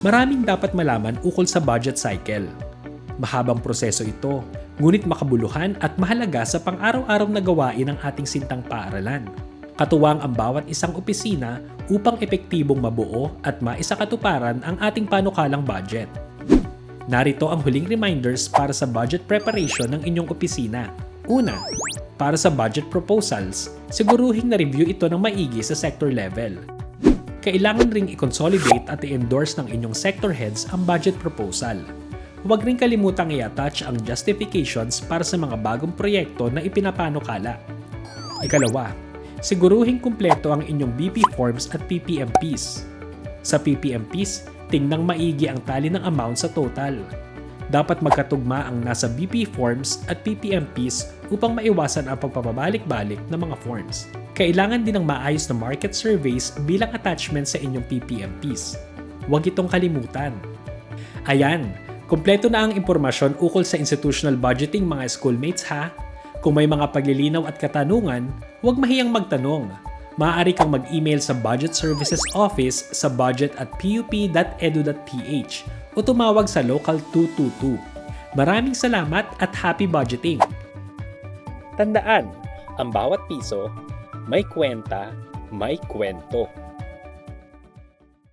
Maraming dapat malaman ukol sa budget cycle. Mahabang proseso ito, ngunit makabuluhan at mahalaga sa pang-araw-araw na gawain ng ating sintang paaralan. Katuwang ang bawat isang opisina upang epektibong mabuo at maisakatuparan ang ating panukalang budget. Narito ang huling reminders para sa budget preparation ng inyong opisina. Una, para sa budget proposals, siguruhing na-review ito ng maigi sa sector level. Kailangan ring i-consolidate at i-endorse ng inyong sector heads ang budget proposal. Huwag ring kalimutang i-attach ang justifications para sa mga bagong proyekto na ipinapanukala. Ikalawa, siguruhing kumpleto ang inyong BP forms at PPMPs. Sa PPMPs, tingnang maigi ang tali ng amount sa total. Dapat magkatugma ang nasa BP forms at PPMPs upang maiwasan ang pagpapabalik-balik ng mga forms. Kailangan din ng maayos na market surveys bilang attachment sa inyong PPMPs. Huwag itong kalimutan. Ayan, kumpleto na ang impormasyon ukol sa institutional budgeting mga schoolmates ha. Kung may mga paglilinaw at katanungan, huwag mahiyang magtanong. Maaari kang mag-email sa Budget Services Office sa budget@pup.edu.ph o tumawag sa Local 222. Maraming salamat at happy budgeting! Tandaan, ang bawat piso, may kwenta, may kwento.